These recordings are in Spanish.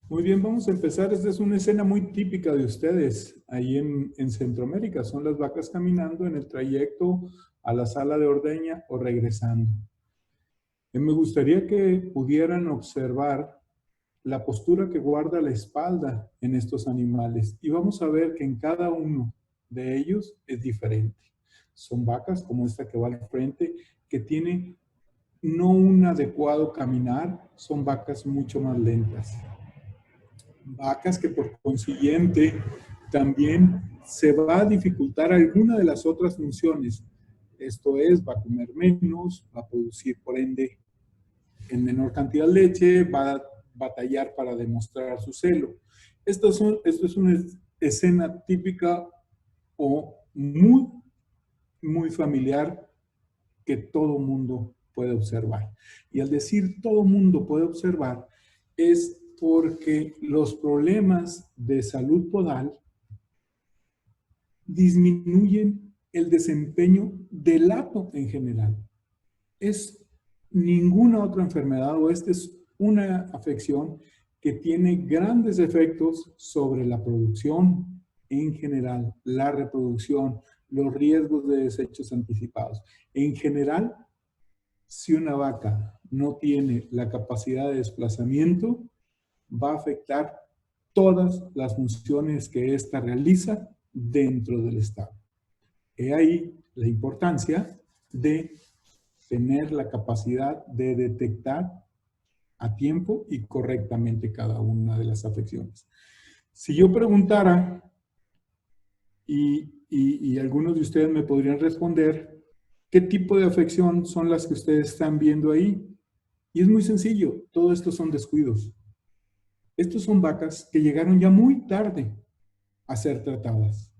Muy bien, vamos a empezar. Esta es una escena muy típica de ustedes ahí en Centroamérica. Son las vacas caminando en el trayecto a la sala de ordeña o regresando. Me gustaría que pudieran observar la postura que guarda la espalda en estos animales. Y vamos a ver que en cada uno de ellos es diferente. Son vacas como esta que va al frente, que tiene no un adecuado caminar, son vacas mucho más lentas. Vacas que por consiguiente también se va a dificultar alguna de las otras funciones. Esto es, va a comer menos, va a producir por ende en menor cantidad de leche, va a batallar para demostrar su celo. Esto es una escena típica o muy familiar que todo mundo puede observar. Y al decir todo mundo puede observar, es porque los problemas de salud podal disminuyen el desempeño del hato en general. Es ninguna otra enfermedad o esta es una afección que tiene grandes efectos sobre la producción en general, la reproducción, los riesgos de desechos anticipados. En general, si una vaca no tiene la capacidad de desplazamiento, va a afectar todas las funciones que ésta realiza dentro del establo. He ahí la importancia de tener la capacidad de detectar a tiempo y correctamente cada una de las afecciones. Si yo preguntara, y algunos de ustedes me podrían responder, ¿qué tipo de afección son las que ustedes están viendo ahí? Y es muy sencillo, todo esto son descuidos. Estos son vacas que llegaron ya muy tarde a ser tratadas.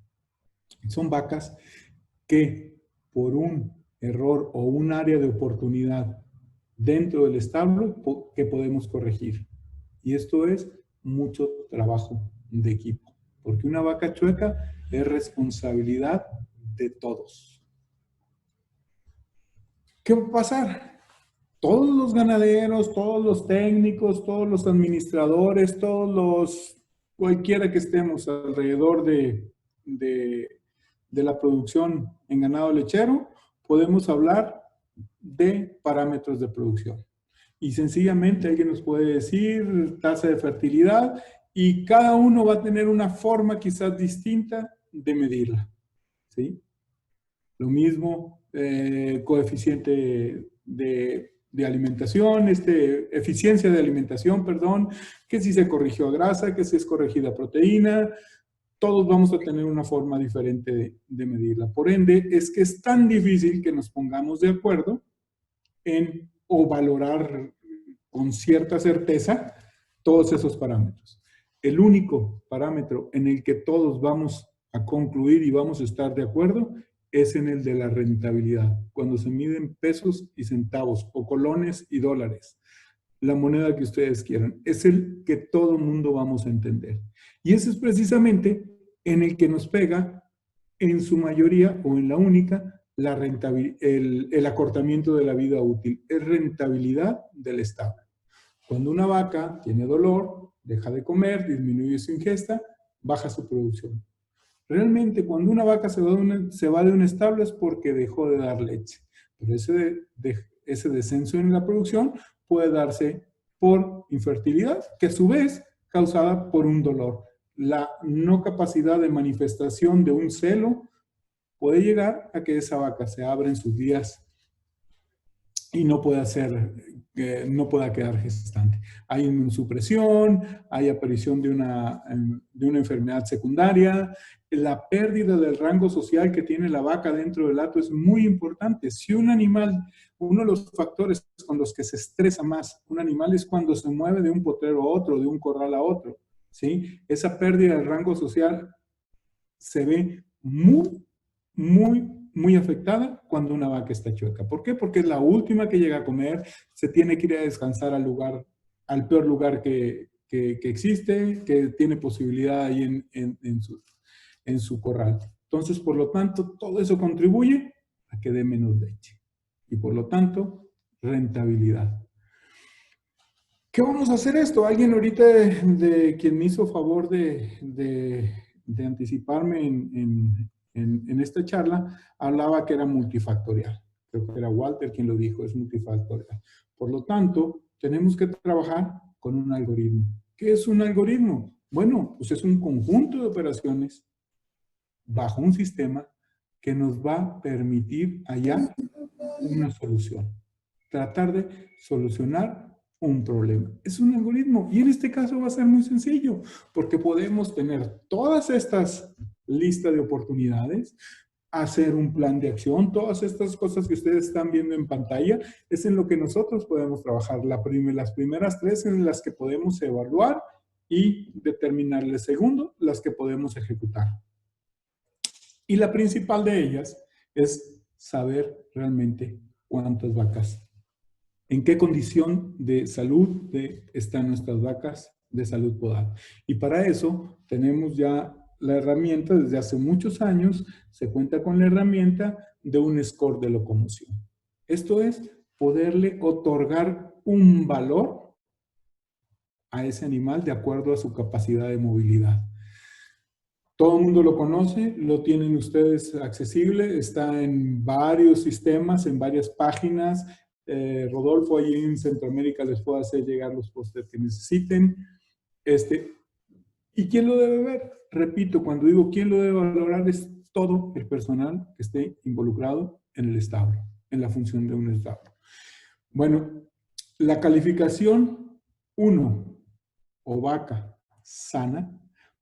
Son vacas que por un error o un área de oportunidad dentro del establo que podemos corregir. Y esto es mucho trabajo de equipo, porque una vaca chueca es responsabilidad de todos. ¿Qué va a pasar? Todos los ganaderos, todos los técnicos, todos los administradores, cualquiera que estemos alrededor de la producción en ganado lechero, podemos hablar de parámetros de producción. Y sencillamente alguien nos puede decir tasa de fertilidad y cada uno va a tener una forma quizás distinta de medirla, ¿sí? Lo mismo, coeficiente de alimentación, eficiencia de alimentación, perdón, que si se corrigió a grasa, que si es corregida a proteína, todos vamos a tener una forma diferente de medirla. Por ende, es que es tan difícil que nos pongamos de acuerdo en o valorar con cierta certeza todos esos parámetros. El único parámetro en el que todos vamos a concluir y vamos a estar de acuerdo es en el de la rentabilidad, cuando se miden pesos y centavos o colones y dólares. La moneda que ustedes quieran, es el que todo mundo vamos a entender. Y ese es precisamente en el que nos pega en su mayoría o en la única el acortamiento de la vida útil, es rentabilidad del establo. Cuando una vaca tiene dolor, deja de comer, disminuye su ingesta, baja su producción. Realmente cuando una vaca se va de un establo es porque dejó de dar leche, pero ese descenso en la producción puede darse por infertilidad, que a su vez causada por un dolor. La no capacidad de manifestación de un celo puede llegar a que esa vaca se abra en sus días y no pueda no pueda quedar gestante. Hay inmunosupresión, hay aparición de una enfermedad secundaria. La pérdida del rango social que tiene la vaca dentro del hato es muy importante. Si un animal, uno de los factores con los que se estresa más un animal es cuando se mueve de un potrero a otro, de un corral a otro, ¿sí? Esa pérdida del rango social se ve muy afectada cuando una vaca está chueca. ¿Por qué? Porque es la última que llega a comer, se tiene que ir a descansar al peor lugar que existe, que tiene posibilidad ahí en su corral. Entonces, por lo tanto, todo eso contribuye a que dé menos leche. Y por lo tanto, rentabilidad. ¿Qué vamos a hacer esto? Alguien ahorita de quien me hizo favor de anticiparme en esta charla, hablaba que era multifactorial. Creo que era Walter quien lo dijo, es multifactorial. Por lo tanto, tenemos que trabajar con un algoritmo. ¿Qué es un algoritmo? Bueno, pues es un conjunto de operaciones bajo un sistema que nos va a permitir hallar una solución. Tratar de solucionar un problema. Es un algoritmo y en este caso va a ser muy sencillo porque podemos tener todas estas listas de oportunidades, hacer un plan de acción, todas estas cosas que ustedes están viendo en pantalla, es en lo que nosotros podemos trabajar. Las primeras tres en las que podemos evaluar y determinar. El segundo, las que podemos ejecutar. Y la principal de ellas es saber realmente cuántas vacas, en qué condición de salud están nuestras vacas de salud podal. Y para eso tenemos ya la herramienta, desde hace muchos años se cuenta con la herramienta de un score de locomoción. Esto es poderle otorgar un valor a ese animal de acuerdo a su capacidad de movilidad. Todo el mundo lo conoce, lo tienen ustedes accesible, está en varios sistemas, en varias páginas. Rodolfo allí en Centroamérica les puede hacer llegar los pósters que necesiten. ¿Y quién lo debe ver? Repito, cuando digo quién lo debe valorar, es todo el personal que esté involucrado en el establo, en la función de un establo. Bueno, la calificación 1 o vaca sana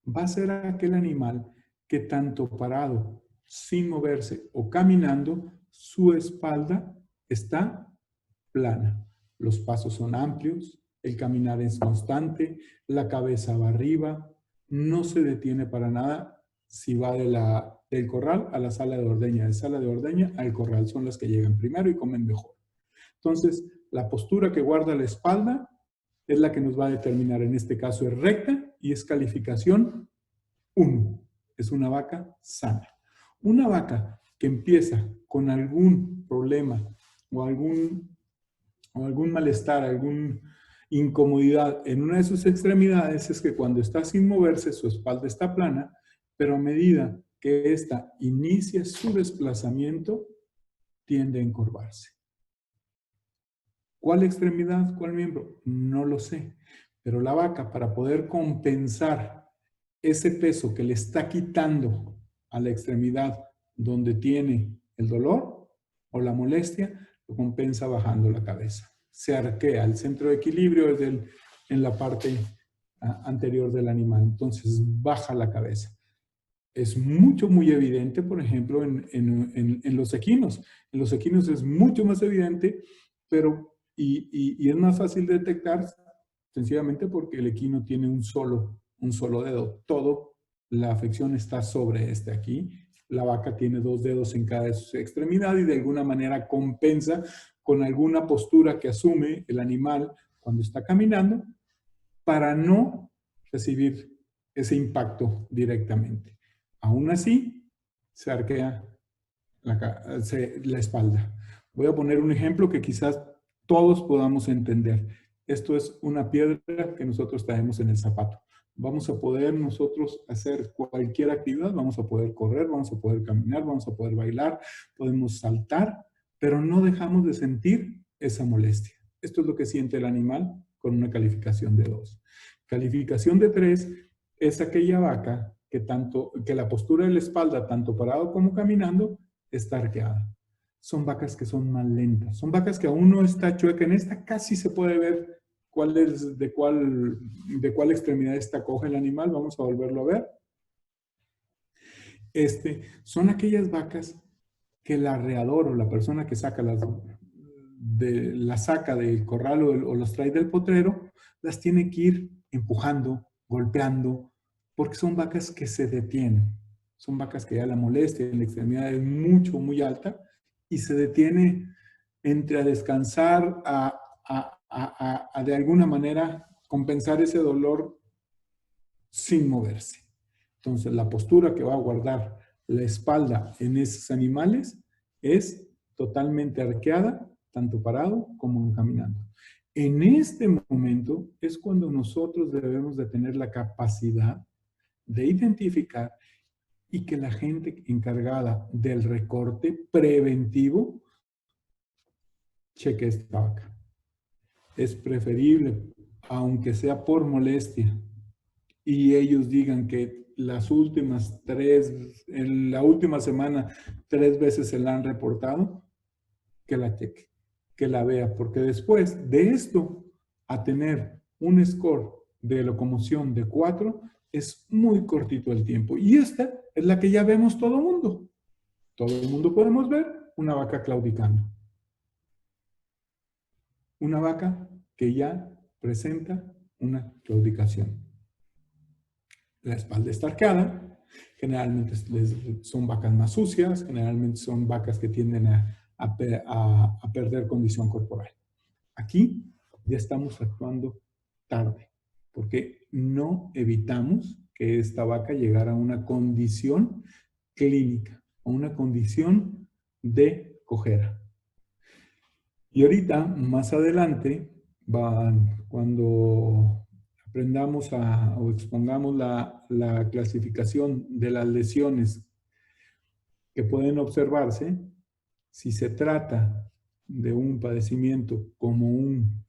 va a ser aquel animal que tanto parado, sin moverse o caminando, su espalda está plana. Los pasos son amplios, el caminar es constante, la cabeza va arriba, no se detiene para nada si va del corral a la sala de ordeña, de sala de ordeña al corral, son las que llegan primero y comen mejor. Entonces, la postura que guarda la espalda es la que nos va a determinar, en este caso es recta y es calificación 1. Es una vaca sana. Una vaca que empieza con algún problema o algún malestar, alguna incomodidad en una de sus extremidades, es que cuando está sin moverse su espalda está plana, pero a medida que ésta inicia su desplazamiento, tiende a encorvarse. ¿Cuál extremidad? ¿Cuál miembro? No lo sé. Pero la vaca, para poder compensar ese peso que le está quitando a la extremidad donde tiene el dolor o la molestia, lo compensa bajando la cabeza. Se arquea. El centro de equilibrio es en la parte anterior del animal. Entonces baja la cabeza. Es muy evidente, por ejemplo, en los equinos. En los equinos es mucho más evidente, pero y es más fácil de detectar sencillamente porque el equino tiene un solo dedo. La afección está sobre aquí. La vaca tiene 2 dedos en cada extremidad y de alguna manera compensa con alguna postura que asume el animal cuando está caminando para no recibir ese impacto directamente. Aún así, se arquea la espalda. Voy a poner un ejemplo que quizás todos podamos entender. Esto es una piedra que nosotros traemos en el zapato. Vamos a poder nosotros hacer cualquier actividad, vamos a poder correr, vamos a poder caminar, vamos a poder bailar, podemos saltar, pero no dejamos de sentir esa molestia. Esto es lo que siente el animal con una calificación de 2. Calificación de 3 es aquella vaca que la postura de la espalda, tanto parado como caminando, está arqueada. Son vacas que son más lentas. Son vacas que aún no está chueca. En esta casi se puede ver de cuál extremidad está coja el animal. Vamos a volverlo a ver. Son aquellas vacas que el arreador o la persona que saca la saca del corral o las trae del potrero, las tiene que ir empujando, golpeando, porque son vacas que se detienen. Son vacas que ya la molestia en la extremidad es muy alta y se detiene entre a descansar, a de alguna manera compensar ese dolor sin moverse. Entonces, la postura que va a guardar la espalda en esos animales es totalmente arqueada, tanto parado como caminando. En este momento es cuando nosotros debemos de tener la capacidad de identificar y que la gente encargada del recorte preventivo cheque esta vaca. Es preferible, aunque sea por molestia, y ellos digan que las últimas en la última semana, 3 veces se la han reportado, que la cheque, que la vea, porque después de esto, a tener un score de locomoción de 4, es muy cortito el tiempo. Y esta es la que ya vemos todo el mundo. Todo el mundo podemos ver una vaca claudicando. Una vaca que ya presenta una claudicación. La espalda está arqueada, generalmente son vacas más sucias, generalmente son vacas que tienden a perder condición corporal. Aquí ya estamos actuando tarde, porque no evitamos que esta vaca llegara a una condición clínica, a una condición de cojera. Y ahorita, más adelante, cuando aprendamos o expongamos la clasificación de las lesiones que pueden observarse, si se trata de un padecimiento como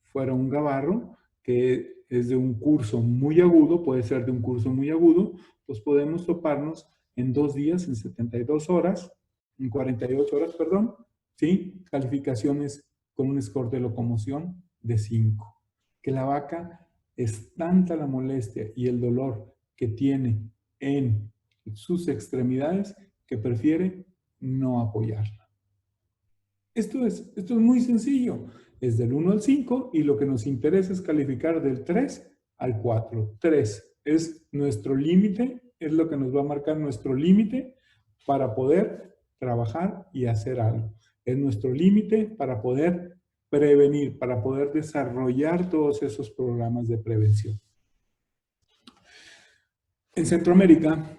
fuera un gavarro, que es de un curso muy agudo, puede ser de un curso muy agudo, pues podemos toparnos en 2 días, en 72 horas, en 48 horas, perdón, ¿sí? Calificaciones con un score de locomoción de 5. Que la vaca es tanta la molestia y el dolor que tiene en sus extremidades que prefiere no apoyarla. Esto es muy sencillo. Es del 1 al 5 y lo que nos interesa es calificar del 3 al 4. 3 es nuestro límite, es lo que nos va a marcar nuestro límite para poder trabajar y hacer algo. Es nuestro límite para poder prevenir, para poder desarrollar todos esos programas de prevención. En Centroamérica,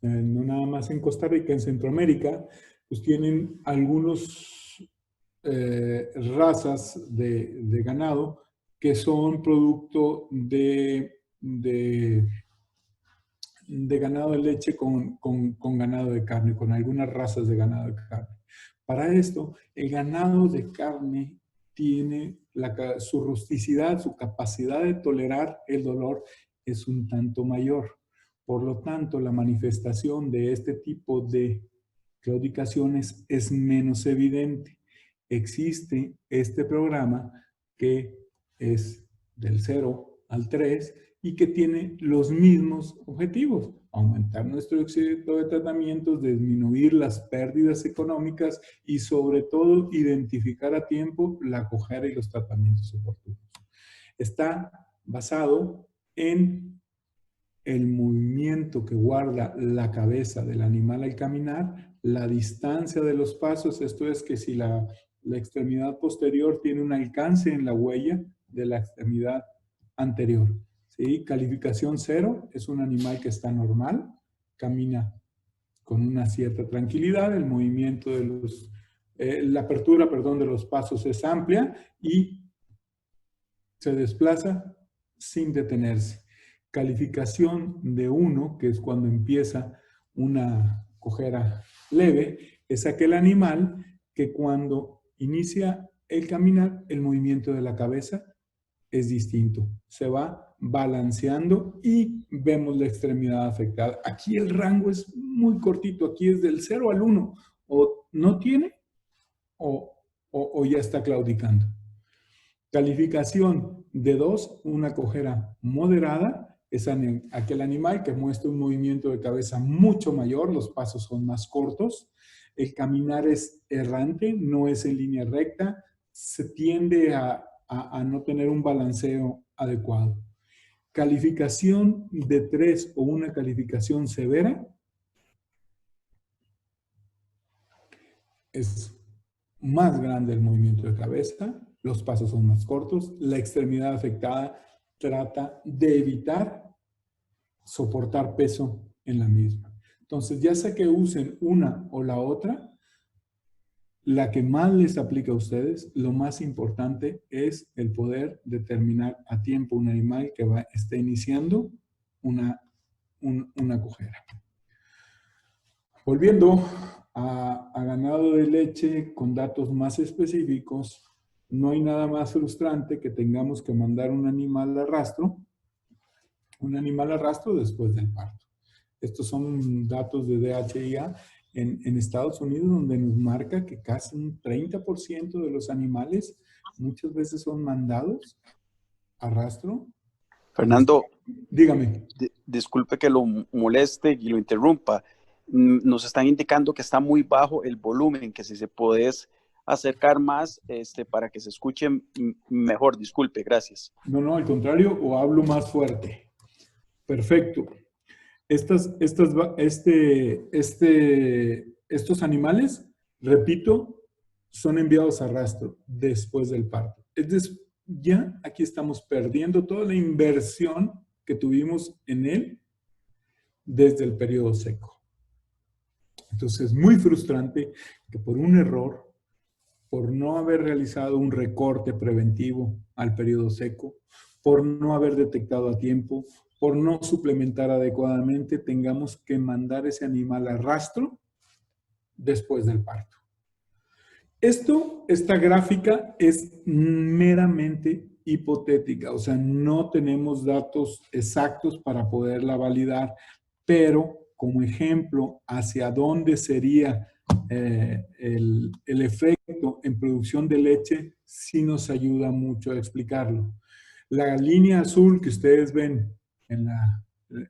no nada más en Costa Rica, en Centroamérica, pues tienen algunos razas de ganado que son producto de ganado de leche con ganado de carne, con algunas razas de ganado de carne. Para esto, el ganado de carne tiene su rusticidad, su capacidad de tolerar el dolor es un tanto mayor. Por lo tanto, la manifestación de este tipo de claudicaciones es menos evidente. Existe este programa que es del 0 al 3 y que tiene los mismos objetivos: aumentar nuestro éxito de tratamientos, disminuir las pérdidas económicas y sobre todo identificar a tiempo la cojera y los tratamientos oportunos. Está basado en el movimiento que guarda la cabeza del animal al caminar, la distancia de los pasos, esto es que si la extremidad posterior tiene un alcance en la huella de la extremidad anterior. ¿Sí? Calificación 0 es un animal que está normal, camina con una cierta tranquilidad, el movimiento de la apertura, de los pasos es amplia y se desplaza sin detenerse. Calificación de 1, que es cuando empieza una cojera leve, es aquel animal que cuando inicia el caminar, el movimiento de la cabeza es distinto. Se va balanceando y vemos la extremidad afectada. Aquí el rango es muy cortito, aquí es del 0 al 1. O no tiene o ya está claudicando. Calificación de 2, una cojera moderada, es aquel animal que muestra un movimiento de cabeza mucho mayor, los pasos son más cortos, el caminar es errante, no es en línea recta, se tiende a no tener un balanceo adecuado. Calificación de 3 o una calificación severa es más grande el movimiento de cabeza, los pasos son más cortos, la extremidad afectada trata de evitar soportar peso en la misma. Entonces, ya sea que usen una o la otra, la que más les aplica a ustedes, lo más importante es el poder determinar a tiempo un animal que esté iniciando una cojera. Volviendo a ganado de leche con datos más específicos, no hay nada más frustrante que tengamos que mandar un animal a rastro después del parto. Estos son datos de DHIA en Estados Unidos, donde nos marca que casi un 30% de los animales muchas veces son mandados a rastro. Fernando, dígame. Disculpe que lo moleste y lo interrumpa. Nos están indicando que está muy bajo el volumen, que si se puede acercar más para que se escuche mejor. Disculpe, gracias. No, al contrario, o hablo más fuerte. Perfecto. Estos animales, repito, son enviados a rastro después del parto. Ya aquí estamos perdiendo toda la inversión que tuvimos en él desde el periodo seco. Entonces es muy frustrante que por un error, por no haber realizado un recorte preventivo al periodo seco, por no haber detectado a tiempo, por no suplementar adecuadamente, tengamos que mandar ese animal a rastro después del parto. Esta gráfica es meramente hipotética, o sea, no tenemos datos exactos para poderla validar, pero como ejemplo hacia dónde sería el efecto en producción de leche, sí nos ayuda mucho a explicarlo. La línea azul que ustedes ven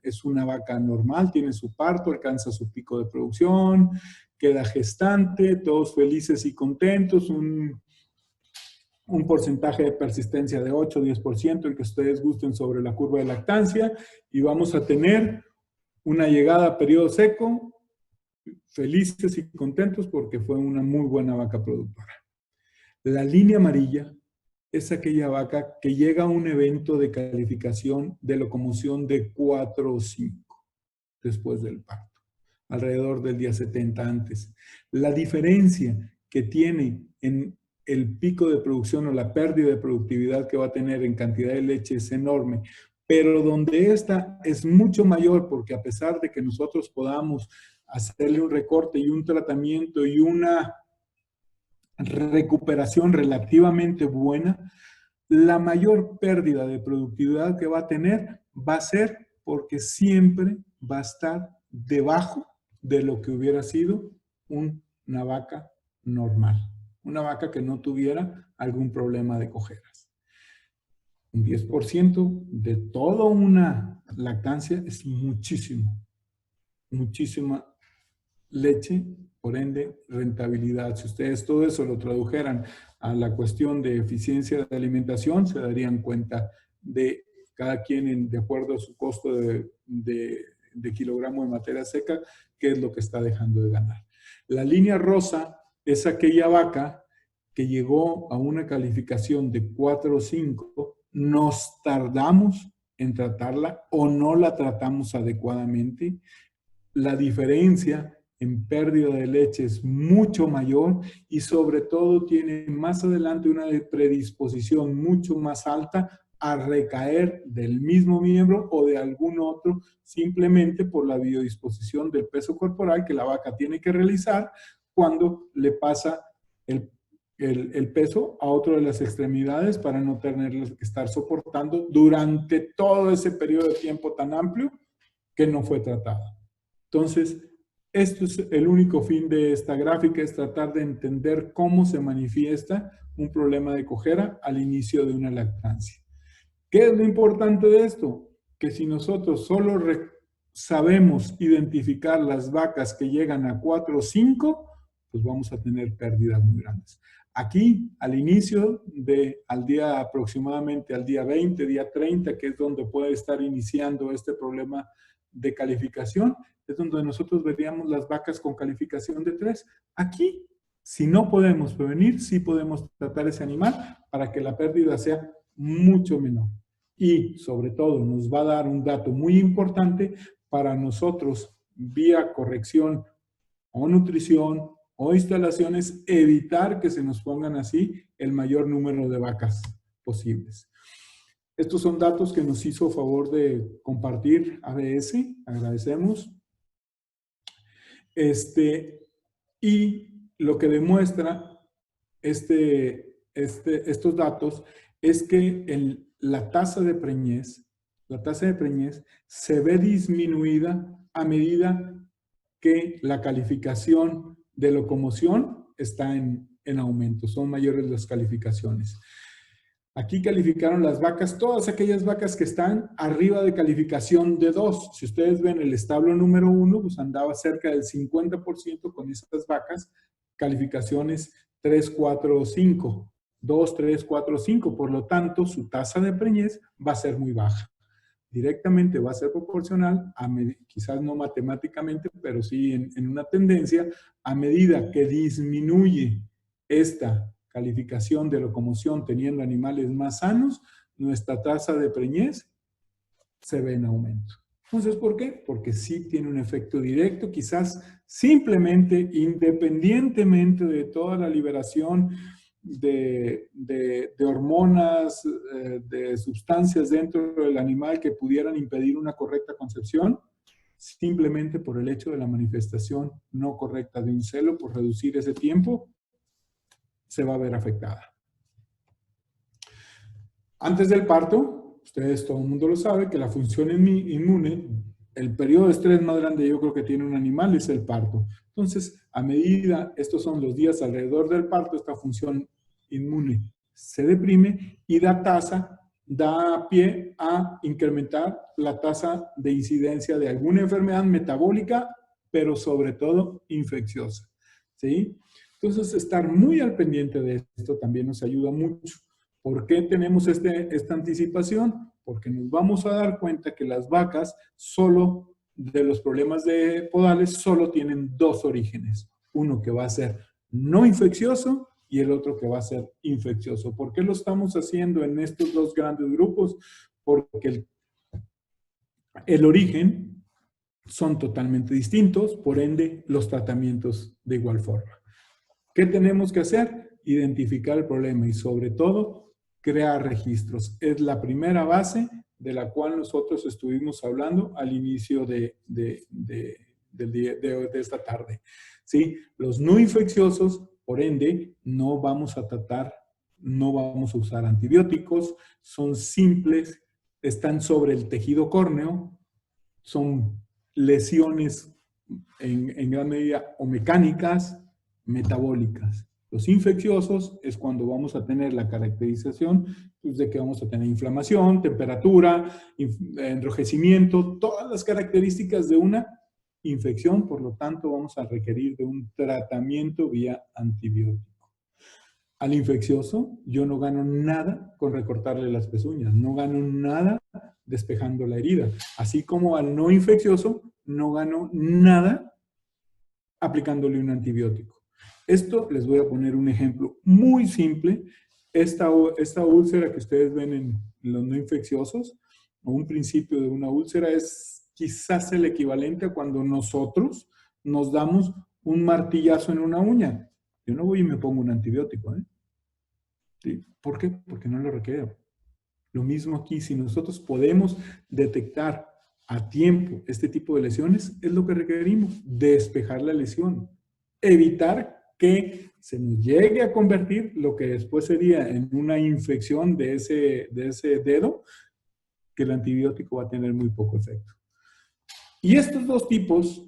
es una vaca normal, tiene su parto, alcanza su pico de producción, queda gestante, todos felices y contentos, un porcentaje de persistencia de 8 o 10%, el que ustedes gusten sobre la curva de lactancia, y vamos a tener una llegada a periodo seco, felices y contentos porque fue una muy buena vaca productora. La línea amarilla es aquella vaca que llega a un evento de calificación de locomoción de 4 o 5 después del parto, alrededor del día 70 antes. La diferencia que tiene en el pico de producción o la pérdida de productividad que va a tener en cantidad de leche es enorme, pero donde esta es mucho mayor porque a pesar de que nosotros podamos hacerle un recorte y un tratamiento y una recuperación relativamente buena, la mayor pérdida de productividad que va a tener va a ser porque siempre va a estar debajo de lo que hubiera sido una vaca normal, una vaca que no tuviera algún problema de cojeras. Un 10% de toda una lactancia es muchísimo, muchísima leche, por ende, rentabilidad. Si ustedes todo eso lo tradujeran a la cuestión de eficiencia de alimentación, se darían cuenta de cada quien, de acuerdo a su costo de kilogramo de materia seca, qué es lo que está dejando de ganar. La línea rosa es aquella vaca que llegó a una calificación de 4 o 5, nos tardamos en tratarla o no la tratamos adecuadamente. La diferencia en pérdida de leche es mucho mayor y sobre todo tiene más adelante una predisposición mucho más alta a recaer del mismo miembro o de algún otro simplemente por la biodisposición del peso corporal que la vaca tiene que realizar cuando le pasa el peso a otra de las extremidades para no tener que estar soportando durante todo ese periodo de tiempo tan amplio que no fue tratado. Entonces, esto es el único fin de esta gráfica, es tratar de entender cómo se manifiesta un problema de cojera al inicio de una lactancia. ¿Qué es lo importante de esto? Que si nosotros solo sabemos identificar las vacas que llegan a 4 o 5, pues vamos a tener pérdidas muy grandes. Aquí, al inicio al día aproximadamente, al día 20, día 30, que es donde puede estar iniciando este problema de calificación, es donde nosotros veríamos las vacas con calificación de 3. Aquí, si no podemos prevenir, sí podemos tratar ese animal para que la pérdida sea mucho menor. Y, sobre todo, nos va a dar un dato muy importante para nosotros, vía corrección o nutrición o instalaciones, evitar que se nos pongan así el mayor número de vacas posibles. Estos son datos que nos hizo favor de compartir ABS, agradecemos. Y lo que demuestra estos datos es que la tasa de preñez se ve disminuida a medida que la calificación de locomoción está en aumento, son mayores las calificaciones. Aquí calificaron las vacas, todas aquellas vacas que están arriba de calificación de 2. Si ustedes ven el establo número 1, pues andaba cerca del 50% con esas vacas, calificaciones 3, 4 o 5. 2, 3, 4, 5. Por lo tanto, su tasa de preñez va a ser muy baja. Directamente va a ser proporcional, quizás no matemáticamente, pero sí en una tendencia, a medida que disminuye esta calificación de locomoción teniendo animales más sanos, nuestra tasa de preñez se ve en aumento. Entonces, ¿por qué? Porque sí tiene un efecto directo, quizás simplemente, independientemente de toda la liberación de hormonas, de sustancias dentro del animal que pudieran impedir una correcta concepción, simplemente por el hecho de la manifestación no correcta de un celo, por reducir ese tiempo, se va a ver afectada. Antes del parto, ustedes, todo el mundo lo sabe, que la función inmune, el periodo de estrés más grande yo creo que tiene un animal es el parto. Entonces, a medida, estos son los días alrededor del parto, esta función inmune se deprime y da pie a incrementar la tasa de incidencia de alguna enfermedad metabólica, pero sobre todo infecciosa, ¿sí? Entonces, estar muy al pendiente de esto también nos ayuda mucho. ¿Por qué tenemos esta anticipación? Porque nos vamos a dar cuenta que las vacas solo, de los problemas de podales, solo tienen dos orígenes. Uno que va a ser no infeccioso y el otro que va a ser infeccioso. ¿Por qué lo estamos haciendo en estos dos grandes grupos? Porque el origen son totalmente distintos, por ende, los tratamientos de igual forma. ¿Qué tenemos que hacer? Identificar el problema y sobre todo, crear registros. Es la primera base de la cual nosotros estuvimos hablando al inicio de esta tarde. ¿Sí? Los no infecciosos, por ende, no vamos a tratar, no vamos a usar antibióticos, son simples, están sobre el tejido córneo, son lesiones en gran medida o mecánicas, metabólicas. Los infecciosos es cuando vamos a tener la caracterización pues, de que vamos a tener inflamación, temperatura, enrojecimiento, todas las características de una infección, por lo tanto vamos a requerir de un tratamiento vía antibiótico. Al infeccioso yo no gano nada con recortarle las pezuñas, no gano nada despejando la herida, así como al no infeccioso no gano nada aplicándole un antibiótico. Esto les voy a poner un ejemplo muy simple. Esta úlcera que ustedes ven en los no infecciosos, o un principio de una úlcera, es quizás el equivalente a cuando nosotros nos damos un martillazo en una uña. Yo no voy y me pongo un antibiótico, ¿eh? ¿Sí? ¿Por qué? Porque no lo requiero. Lo mismo aquí, si nosotros podemos detectar a tiempo este tipo de lesiones, es lo que requerimos, despejar la lesión, evitar que se nos llegue a convertir lo que después sería en una infección de ese dedo, que el antibiótico va a tener muy poco efecto. Y estos dos tipos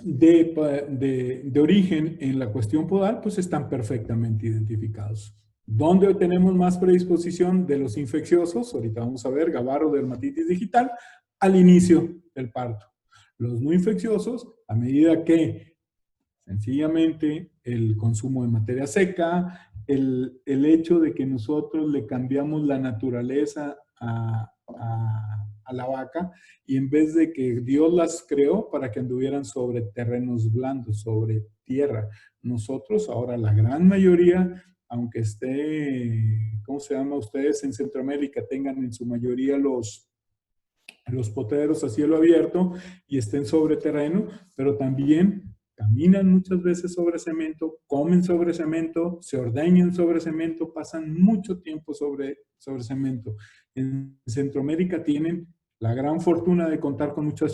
de origen en la cuestión podal, pues están perfectamente identificados. ¿Dónde tenemos más predisposición de los infecciosos? Ahorita vamos a ver, Gavarro, dermatitis digital, al inicio del parto. Los no infecciosos, a medida que sencillamente el consumo de materia seca, el hecho de que nosotros le cambiamos la naturaleza a la vaca y en vez de que Dios las creó para que anduvieran sobre terrenos blandos, sobre tierra, nosotros ahora la gran mayoría, aunque esté, ¿cómo se llama? Ustedes en Centroamérica tengan en su mayoría los potreros a cielo abierto y estén sobre terreno, pero también caminan muchas veces sobre cemento, comen sobre cemento, se ordeñan sobre cemento, pasan mucho tiempo sobre cemento. En Centroamérica tienen la gran fortuna de contar con mucha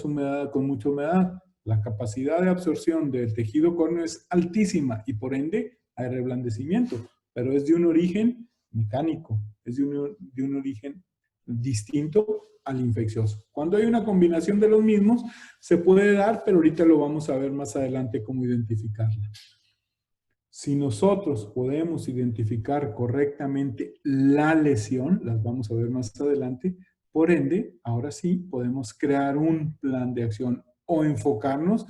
humedad. La capacidad de absorción del tejido córneo es altísima y por ende hay reblandecimiento, pero es de un origen mecánico, es de un origen distinto al infeccioso. Cuando hay una combinación de los mismos, se puede dar, pero ahorita lo vamos a ver más adelante cómo identificarla. Si nosotros podemos identificar correctamente la lesión, las vamos a ver más adelante, por ende, ahora sí podemos crear un plan de acción o enfocarnos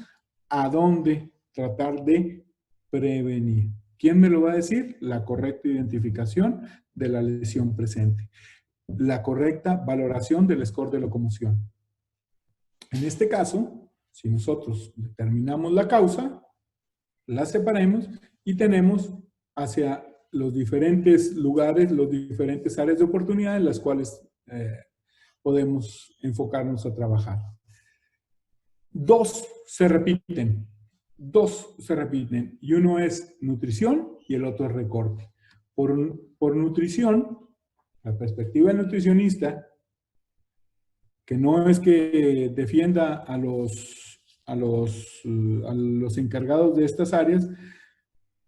a dónde tratar de prevenir. ¿Quién me lo va a decir? La correcta identificación de la lesión presente. La correcta valoración del score de locomoción. En este caso, si nosotros determinamos la causa, la separemos y tenemos hacia los diferentes lugares, los diferentes áreas de oportunidad en las cuales podemos enfocarnos a trabajar. Dos se repiten y uno es nutrición y el otro es recorte. Por nutrición, la perspectiva del nutricionista, que no es que defienda a los encargados de estas áreas,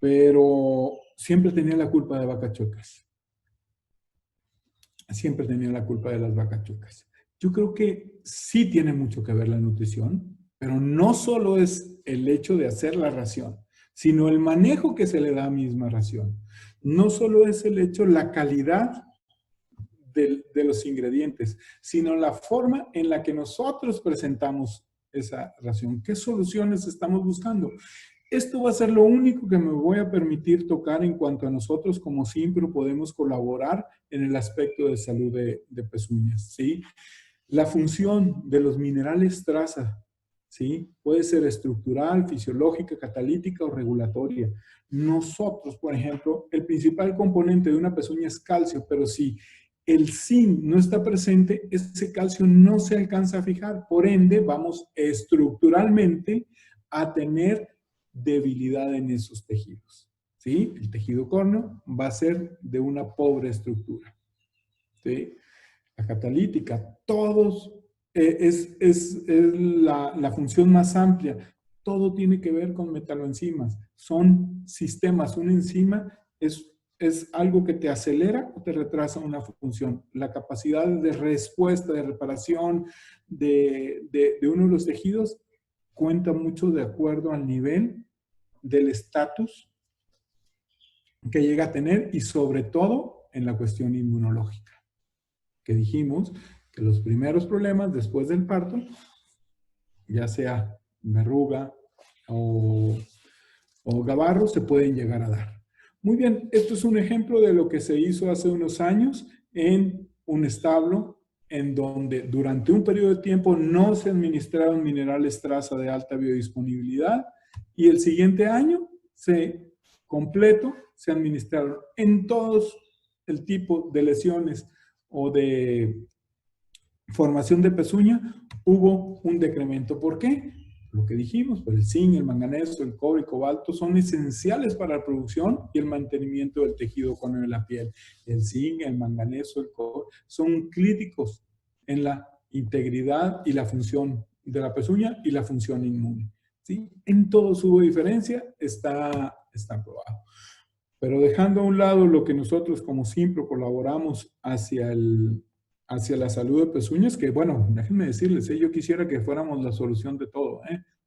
pero siempre tenía la culpa de vacas chuecas. Siempre tenía la culpa de las vacas chuecas. Yo creo que sí tiene mucho que ver la nutrición, pero no solo es el hecho de hacer la ración, sino el manejo que se le da a misma ración. No solo es el hecho, la calidad de los ingredientes, sino la forma en la que nosotros presentamos esa ración. ¿Qué soluciones estamos buscando? Esto va a ser lo único que me voy a permitir tocar en cuanto a nosotros como Simpro podemos colaborar en el aspecto de salud de pezuñas, ¿sí? La función de los minerales traza, ¿sí? Puede ser estructural, fisiológica, catalítica o regulatoria. Nosotros, por ejemplo, el principal componente de una pezuña es calcio, pero si el zinc no está presente, ese calcio no se alcanza a fijar. Por ende, vamos estructuralmente a tener debilidad en esos tejidos, ¿sí? El tejido córneo va a ser de una pobre estructura, ¿sí? La catalítica, todos, es la función más amplia. Todo tiene que ver con metaloenzimas. Son sistemas. Una enzima es algo que te acelera o te retrasa una función. La capacidad de respuesta, de reparación de uno de los tejidos cuenta mucho de acuerdo al nivel del estatus que llega a tener y sobre todo en la cuestión inmunológica. Que dijimos que los primeros problemas después del parto, ya sea verruga o gabarro, se pueden llegar a dar. Muy bien, esto es un ejemplo de lo que se hizo hace unos años en un establo en donde durante un periodo de tiempo no se administraron minerales traza de alta biodisponibilidad y el siguiente año se administraron en todos el tipo de lesiones o de formación de pezuña, hubo un decremento. ¿Por qué? Lo que dijimos, pues el zinc, el manganeso, el cobre y cobalto son esenciales para la producción y el mantenimiento del tejido córneo de la piel. El zinc, el manganeso, el cobre son críticos en la integridad y la función de la pezuña y la función inmune, ¿sí? En todo hubo diferencia, está probado. Pero dejando a un lado lo que nosotros como Simpro colaboramos hacia la salud de pezuñas, que bueno, déjenme decirles, yo quisiera que fuéramos la solución de todo,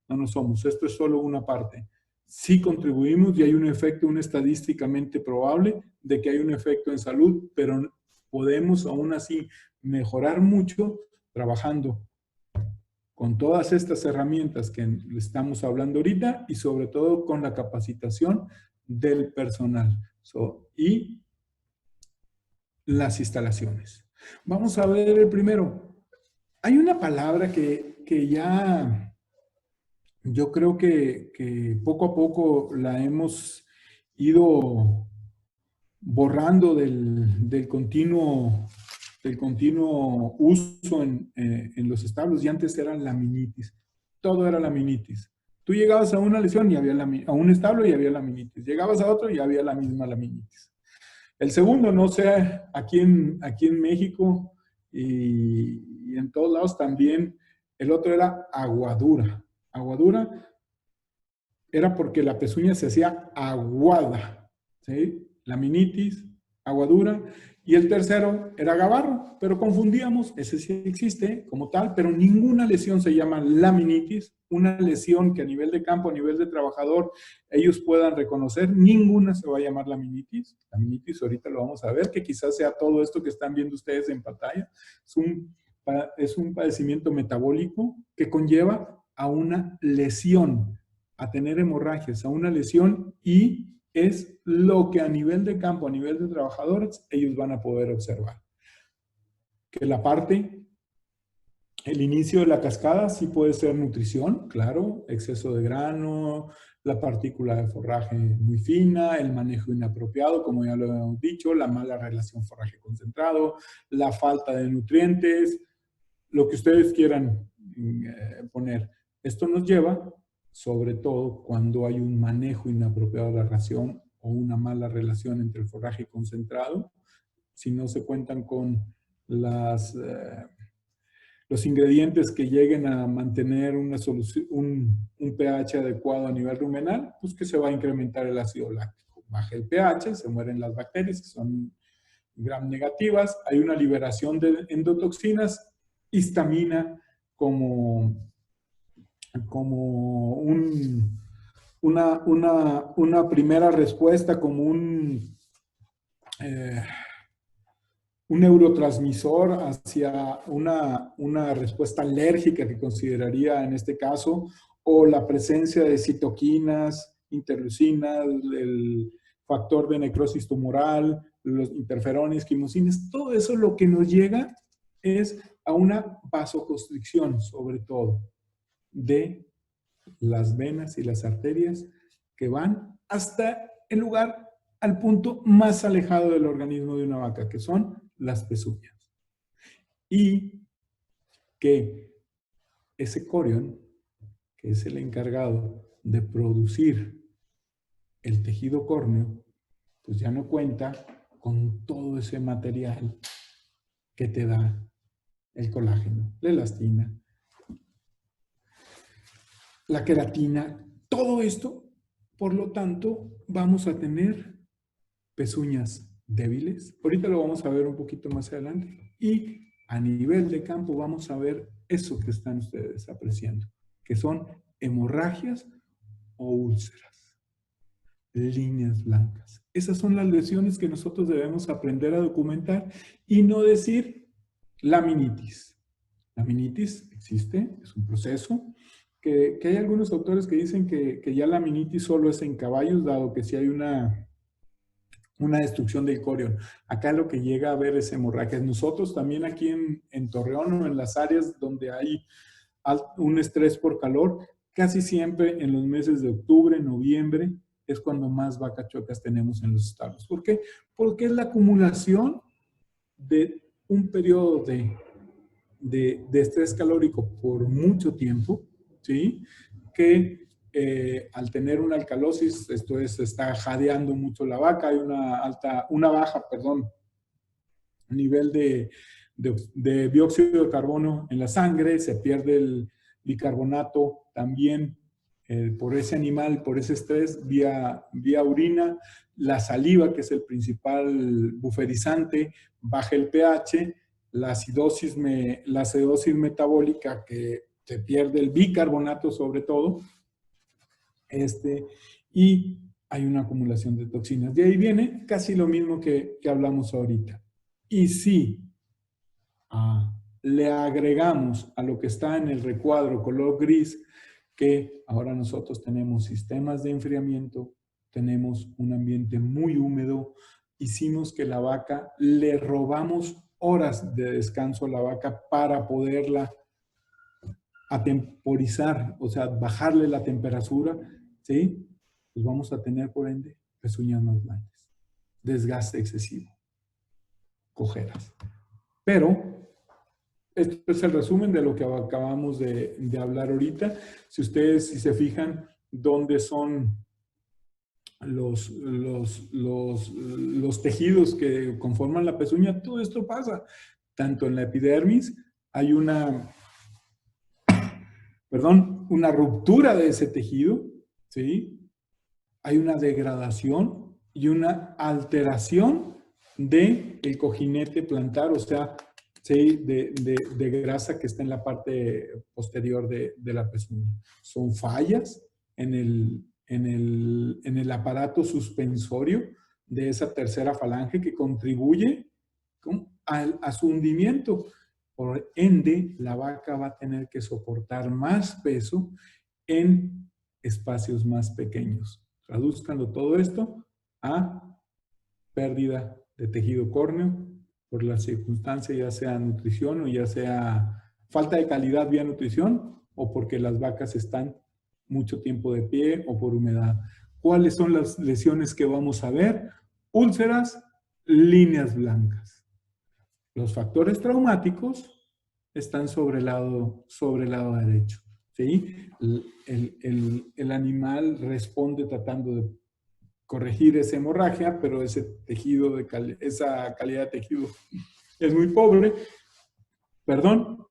no lo somos, esto es solo una parte. Sí contribuimos y hay un efecto, un estadísticamente probable de que hay un efecto en salud, pero podemos aún así mejorar mucho trabajando con todas estas herramientas que estamos hablando ahorita y sobre todo con la capacitación del personal y las instalaciones. Vamos a ver el primero. Hay una palabra que ya yo creo que poco a poco la hemos ido borrando del continuo uso en los establos y antes era laminitis. Todo era laminitis. Tú llegabas a una lesión y había a un establo y había laminitis. Llegabas a otro y había la misma laminitis. El segundo, no sé, aquí en México y en todos lados también, el otro era aguadura. Aguadura era porque la pezuña se hacía aguada, ¿sí? Laminitis, aguadura. Y el tercero era gabarro, pero confundíamos, ese sí existe como tal, pero ninguna lesión se llama laminitis, una lesión que a nivel de campo, a nivel de trabajador, ellos puedan reconocer, ninguna se va a llamar laminitis. Laminitis ahorita lo vamos a ver, que quizás sea todo esto que están viendo ustedes en pantalla. Es un padecimiento metabólico que conlleva a una lesión, a tener hemorragias, a una lesión, y es lo que a nivel de campo, a nivel de trabajadores, ellos van a poder observar. Que la parte, el inicio de la cascada sí puede ser nutrición, claro, exceso de grano, la partícula de forraje muy fina, el manejo inapropiado, como ya lo hemos dicho, la mala relación forraje concentrado, la falta de nutrientes, lo que ustedes quieran poner. Esto nos lleva, sobre todo, cuando hay un manejo inapropiado de la ración o una mala relación entre el forraje concentrado, si no se cuentan con los ingredientes que lleguen a mantener una solución, un pH adecuado a nivel rumenal, pues que se va a incrementar el ácido láctico. Baja el pH, se mueren las bacterias, que son gram negativas, hay una liberación de endotoxinas, histamina como una primera respuesta, como un neurotransmisor hacia una respuesta alérgica que consideraría en este caso, o la presencia de citoquinas, interleucinas, el factor de necrosis tumoral, los interferones, quimosines, todo eso lo que nos llega es a una vasoconstricción, sobre todo, de las venas y las arterias que van hasta el lugar, al punto más alejado del organismo de una vaca, que son las pezuñas. Y que ese corión, que es el encargado de producir el tejido córneo, pues ya no cuenta con todo ese material que te da el colágeno, la elastina, la queratina, todo esto. Por lo tanto, vamos a tener pezuñas débiles. Ahorita lo vamos a ver un poquito más adelante. Y a nivel de campo vamos a ver eso que están ustedes apreciando, que son hemorragias o úlceras, líneas blancas. Esas son las lesiones que nosotros debemos aprender a documentar y no decir laminitis. Laminitis existe, es un proceso. Que hay algunos autores que dicen que ya la laminitis solo es en caballos, dado que si hay una destrucción del corión. Acá lo que llega a ver es hemorragias. Nosotros también aquí en Torreón o en las áreas donde hay un estrés por calor, casi siempre en los meses de octubre, noviembre, es cuando más vacas chuecas tenemos en los estados. ¿Por qué? Porque es la acumulación de un periodo de estrés calórico por mucho tiempo, ¿sí? Que al tener una alcalosis, esto es, está jadeando mucho la vaca, hay una baja, nivel de dióxido de carbono en la sangre, se pierde el bicarbonato también por ese animal, por ese estrés, vía orina, la saliva, que es el principal buferizante, baja el pH, la acidosis metabólica, que se pierde el bicarbonato sobre todo, y hay una acumulación de toxinas. De ahí viene casi lo mismo que hablamos ahorita. Y si le agregamos a lo que está en el recuadro color gris, que ahora nosotros tenemos sistemas de enfriamiento, tenemos un ambiente muy húmedo, hicimos que la vaca, le robamos horas de descanso a la vaca para poderla atemporizar, o sea, bajarle la temperatura, ¿sí? Pues vamos a tener, por ende, pezuñas más blancas, desgaste excesivo, cojeras. Pero esto es el resumen de lo que acabamos de hablar ahorita. Si ustedes, si se fijan, dónde son los tejidos que conforman la pezuña, todo esto pasa. Tanto en la epidermis hay una ruptura de ese tejido, ¿sí? Hay una degradación y una alteración del cojinete plantar, o sea, ¿sí? de grasa que está en la parte posterior de la pezuña. Son fallas en el aparato suspensorio de esa tercera falange que contribuye a su hundimiento. Por ende, la vaca va a tener que soportar más peso en espacios más pequeños. Tradúzcanlo todo esto a pérdida de tejido córneo por la circunstancia, ya sea nutrición o ya sea falta de calidad vía nutrición o porque las vacas están mucho tiempo de pie o por humedad. ¿Cuáles son las lesiones que vamos a ver? Úlceras, líneas blancas. Los factores traumáticos están sobre el lado derecho. ¿Sí? El animal responde tratando de corregir esa hemorragia, pero ese tejido, esa calidad de tejido es muy pobre. Perdón.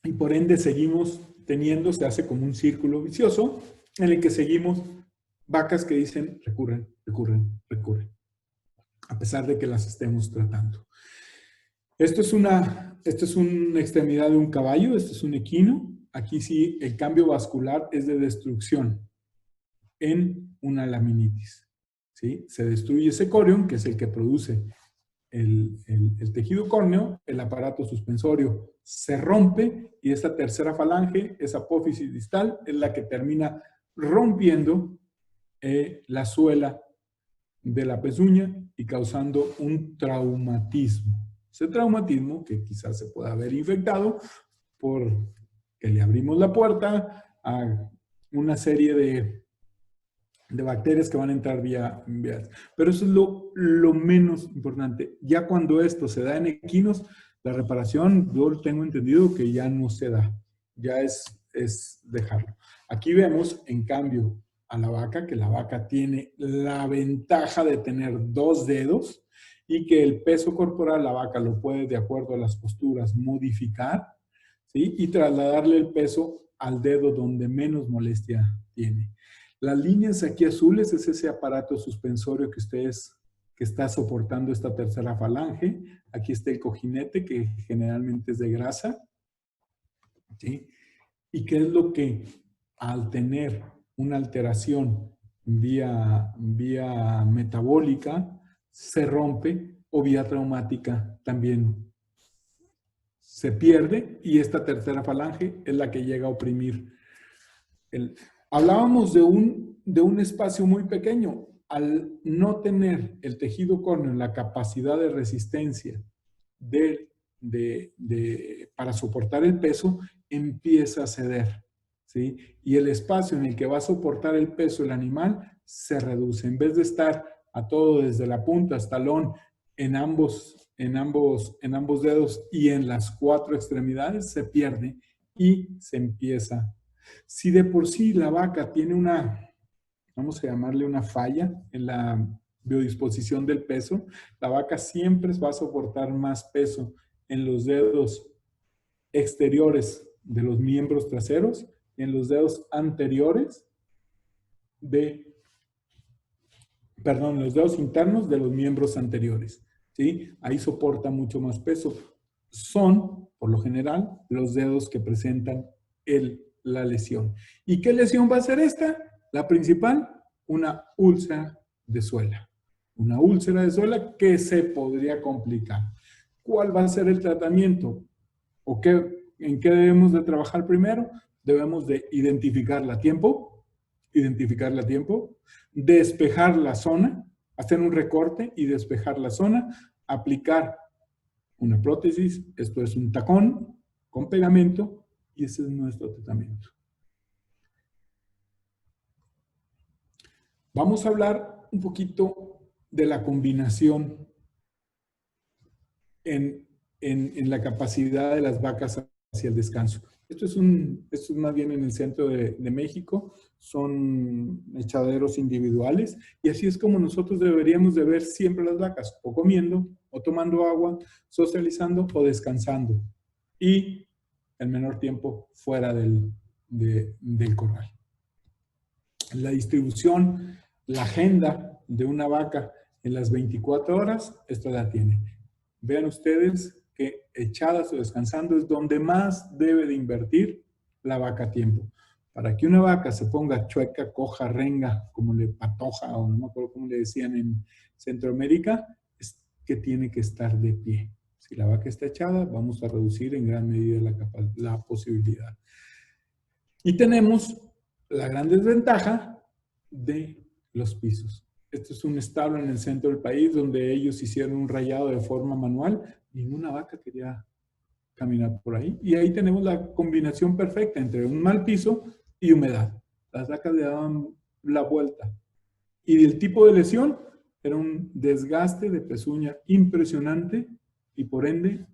Y por ende seguimos teniendo, se hace como un círculo vicioso en el que seguimos vacas que dicen recurren, a pesar de que las estemos tratando. Esto es una extremidad de un caballo, esto es un equino. Aquí sí el cambio vascular es de destrucción en una laminitis. ¿Sí? Se destruye ese corion, que es el que produce el tejido córneo, el aparato suspensorio se rompe y esta tercera falange, esa apófisis distal, es la que termina rompiendo la suela de la pezuña y causando un traumatismo. Ese traumatismo, que quizás se pueda haber infectado por que le abrimos la puerta a una serie de bacterias que van a entrar vía. Pero eso es lo menos importante. Ya cuando esto se da en equinos, la reparación, yo tengo entendido que ya no se da. Ya es dejarlo. Aquí vemos, en cambio, a la vaca, que la vaca tiene la ventaja de tener 2 dedos y que el peso corporal la vaca lo puede, de acuerdo a las posturas, modificar, ¿sí? Y trasladarle el peso al dedo donde menos molestia tiene. Las líneas aquí azules es ese aparato suspensorio que está soportando esta tercera falange. Aquí está el cojinete, que generalmente es de grasa, ¿sí? ¿Y qué es lo que al tener una alteración vía metabólica se rompe o vía traumática también se pierde y esta tercera falange es la que llega a oprimir hablábamos de un espacio muy pequeño. Al no tener el tejido córneo la capacidad de resistencia para soportar el peso, empieza a ceder, ¿sí? Y el espacio en el que va a soportar el peso el animal se reduce. En vez de estar a todo desde la punta hasta el talón en ambos dedos y en las 4 extremidades, se pierde y se empieza. Si de por sí la vaca tiene vamos a llamarle una falla en la biodisposición del peso, la vaca siempre va a soportar más peso en los dedos exteriores de los miembros traseros y en los dedos anteriores los dedos internos de los miembros anteriores, ¿sí? Ahí soporta mucho más peso. Son, por lo general, los dedos que presentan la lesión. ¿Y qué lesión va a ser esta? La principal, una úlcera de suela. Una úlcera de suela que se podría complicar. ¿Cuál va a ser el tratamiento? ¿O en qué debemos de trabajar primero? Debemos de identificarla a tiempo, despejar la zona, hacer un recorte y despejar la zona, aplicar una prótesis, esto es un tacón con pegamento, y ese es nuestro tratamiento. Vamos a hablar un poquito de la combinación en la capacidad de las vacas hacia el descanso. Esto es más bien en el centro de México, son echaderos individuales y así es como nosotros deberíamos de ver siempre las vacas, o comiendo, o tomando agua, socializando o descansando y el menor tiempo fuera del corral. La distribución, la agenda de una vaca en las 24 horas, esto la tiene. Vean ustedes que echadas o descansando es donde más debe de invertir la vaca a tiempo. Para que una vaca se ponga chueca, coja, renga, como le patoja, o no me acuerdo cómo le decían en Centroamérica, es que tiene que estar de pie. Si la vaca está echada, vamos a reducir en gran medida la posibilidad. Y tenemos la gran desventaja de los pisos. Esto es un establo en el centro del país donde ellos hicieron un rayado de forma manual. Ninguna vaca quería caminar por ahí. Y ahí tenemos la combinación perfecta entre un mal piso y humedad. Las vacas le daban la vuelta. Y el tipo de lesión era un desgaste de pezuña impresionante y por ende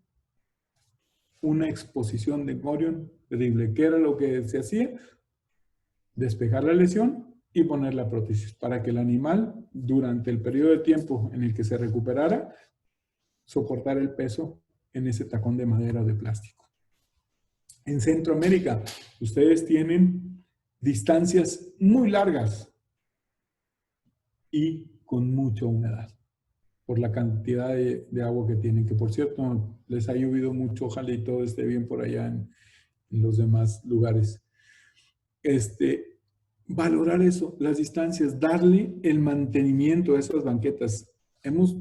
una exposición de Gorion terrible. ¿Qué era lo que se hacía? Despejar la lesión y poner la prótesis para que el animal, durante el periodo de tiempo en el que se recuperara, soportara el peso en ese tacón de madera o de plástico. En Centroamérica, ustedes tienen distancias muy largas y con mucha humedad por la cantidad de agua que tienen, que por cierto, les ha llovido mucho, ojalá y todo esté bien por allá en los demás lugares. Valorar eso, las distancias, darle el mantenimiento a esas banquetas. Hemos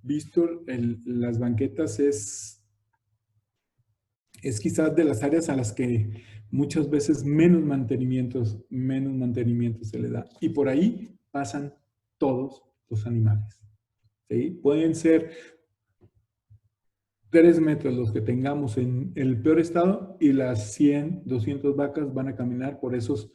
visto las banquetas es quizás de las áreas a las que muchas veces menos mantenimiento se le da. Y por ahí pasan todos los animales. ¿Sí? Pueden ser 3 metros los que tengamos en el peor estado y las 100, 200 vacas van a caminar por esos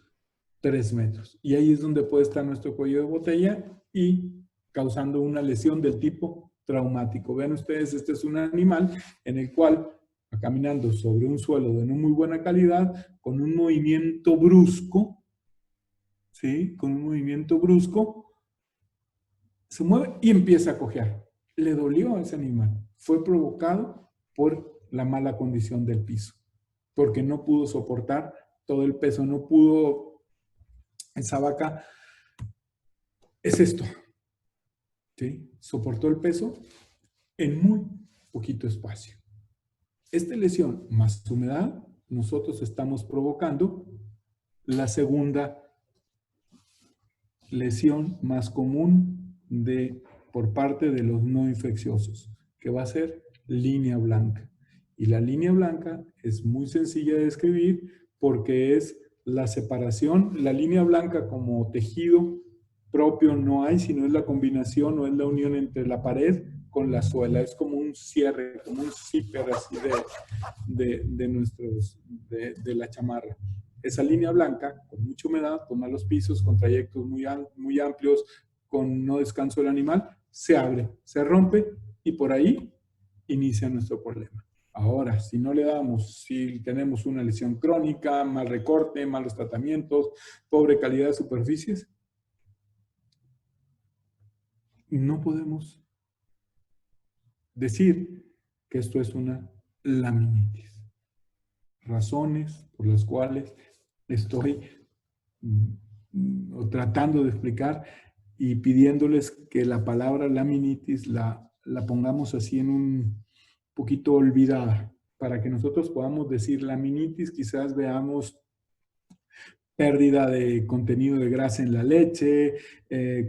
3 metros. Y ahí es donde puede estar nuestro cuello de botella y causando una lesión del tipo traumático. Vean ustedes, este es un animal en el cual va caminando sobre un suelo de no muy buena calidad, con un movimiento brusco, ¿sí? Con un movimiento brusco, se mueve y empieza a cojear. Le dolió a ese animal. Fue provocado por la mala condición del piso, porque no pudo soportar todo el peso, no pudo. Esa vaca es esto, ¿sí? Soportó el peso en muy poquito espacio. Esta lesión más humedad, nosotros estamos provocando la segunda lesión más común por parte de los no infecciosos, que va a ser línea blanca. Y la línea blanca es muy sencilla de describir porque es la separación, la línea blanca como tejido propio no hay, sino es la combinación o es la unión entre la pared con la suela. Es como un cierre, como un zipper así de la chamarra. Esa línea blanca, con mucha humedad, con malos pisos, con trayectos muy amplios, con no descanso del animal, se abre, se rompe y por ahí inicia nuestro problema. Ahora, si no le damos, si tenemos una lesión crónica, mal recorte, malos tratamientos, pobre calidad de superficies, no podemos decir que esto es una laminitis. Razones por las cuales estoy tratando de explicar y pidiéndoles que la palabra laminitis la pongamos así en un poquito olvidada, para que nosotros podamos decir laminitis, quizás veamos pérdida de contenido de grasa en la leche,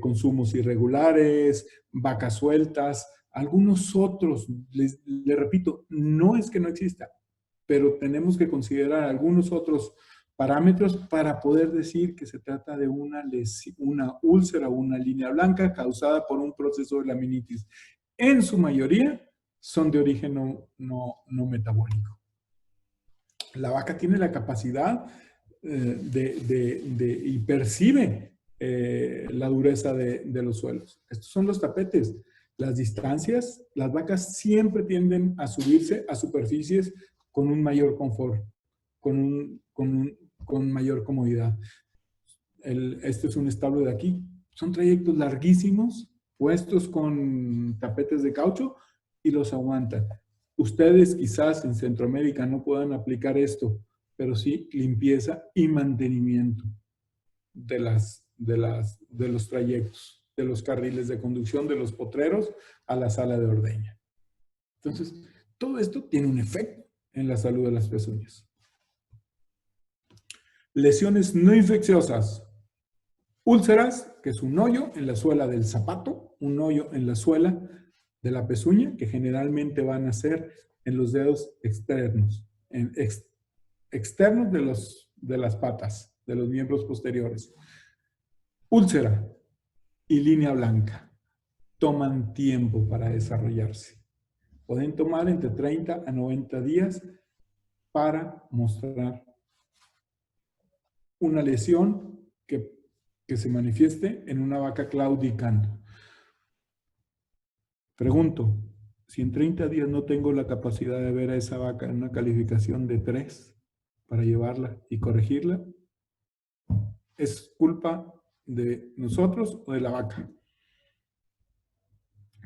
consumos irregulares, vacas sueltas, algunos otros, les repito, no es que no exista, pero tenemos que considerar algunos otros parámetros para poder decir que se trata de una úlcera o una línea blanca causada por un proceso de laminitis. En su mayoría son de origen no metabólico. La vaca tiene la capacidad y percibe la dureza de los suelos. Estos son los tapetes. las distancias, las vacas siempre tienden a subirse a superficies con un mayor confort, con mayor comodidad. Este es un establo de aquí. Son trayectos larguísimos, puestos con tapetes de caucho y los aguantan. Ustedes quizás en Centroamérica no puedan aplicar esto, pero sí limpieza y mantenimiento de los trayectos, de los carriles de conducción, de los potreros a la sala de ordeña. Entonces, todo esto tiene un efecto en la salud de las pezuñas. Lesiones no infecciosas. Úlceras, que es un hoyo en la suela del zapato, un hoyo en la suela de la pezuña, que generalmente van a ser en los dedos externos, externos de las patas, de los miembros posteriores. Úlcera y línea blanca toman tiempo para desarrollarse. Pueden tomar entre 30 a 90 días para mostrar una lesión que se manifieste en una vaca claudicando. Pregunto, si en 30 días no tengo la capacidad de ver a esa vaca en una calificación de 3 para llevarla y corregirla, ¿es culpa de nosotros o de la vaca?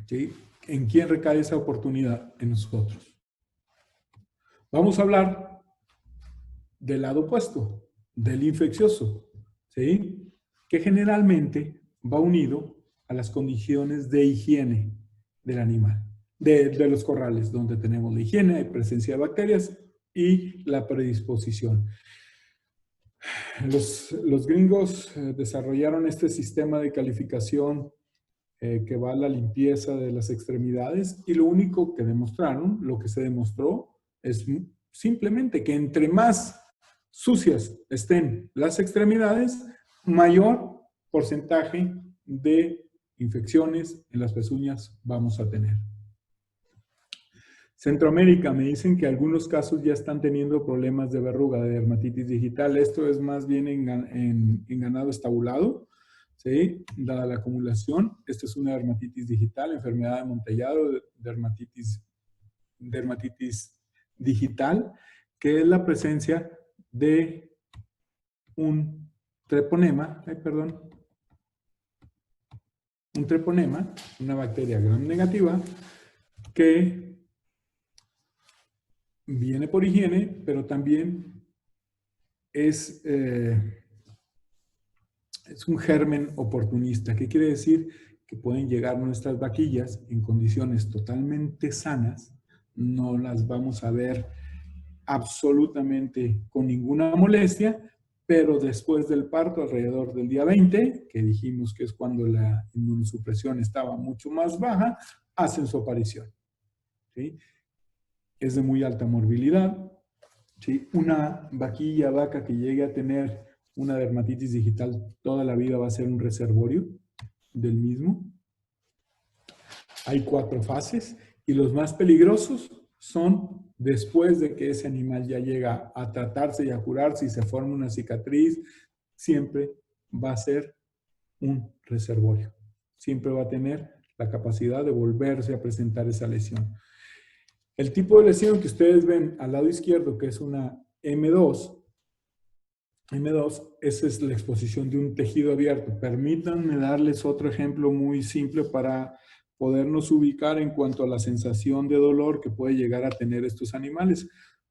¿Sí? ¿En quién recae esa oportunidad? En nosotros. Vamos a hablar del lado opuesto, del infeccioso, ¿sí? Que generalmente va unido a las condiciones de higiene del animal, de los corrales, donde tenemos la higiene, hay presencia de bacterias y la predisposición. Los gringos desarrollaron este sistema de calificación que va a la limpieza de las extremidades y lo único que demostraron, lo que se demostró, es simplemente que entre más sucias estén las extremidades, mayor porcentaje de infecciones en las pezuñas vamos a tener. Centroamérica, me dicen que algunos casos ya están teniendo problemas de verruga, de dermatitis digital. Esto es más bien en ganado estabulado, ¿sí? Dada la acumulación. Esta es una dermatitis digital, enfermedad de Montellado, dermatitis digital, que es la presencia de un treponema, un treponema, una bacteria gram negativa, que viene por higiene, pero también es un germen oportunista. ¿Qué quiere decir? Que pueden llegar nuestras vaquillas en condiciones totalmente sanas, no las vamos a ver absolutamente con ninguna molestia, pero después del parto, alrededor del día 20, que dijimos que es cuando la inmunosupresión estaba mucho más baja, hacen su aparición, ¿sí? Es de muy alta morbilidad, ¿sí? Una vaca que llegue a tener una dermatitis digital toda la vida va a ser un reservorio del mismo. Hay 4 fases y los más peligrosos son después de que ese animal ya llega a tratarse y a curarse y se forma una cicatriz, siempre va a ser un reservorio. Siempre va a tener la capacidad de volverse a presentar esa lesión. El tipo de lesión que ustedes ven al lado izquierdo, que es una M2, esa es la exposición de un tejido abierto. Permítanme darles otro ejemplo muy simple para podernos ubicar en cuanto a la sensación de dolor que puede llegar a tener estos animales.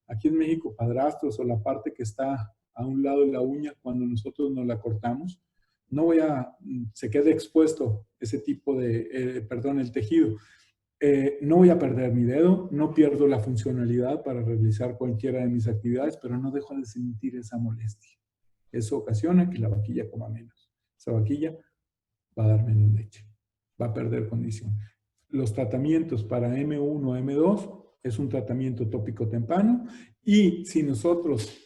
Aquí en México, padrastros o la parte que está a un lado de la uña cuando nosotros nos la cortamos, se queda expuesto ese tipo de, el tejido. No voy a perder mi dedo, no pierdo la funcionalidad para realizar cualquiera de mis actividades, pero no dejo de sentir esa molestia. Eso ocasiona que la vaquilla coma menos. Esa vaquilla va a dar menos leche, va a perder condición. Los tratamientos para M1, M2 es un tratamiento tópico tempano y si nosotros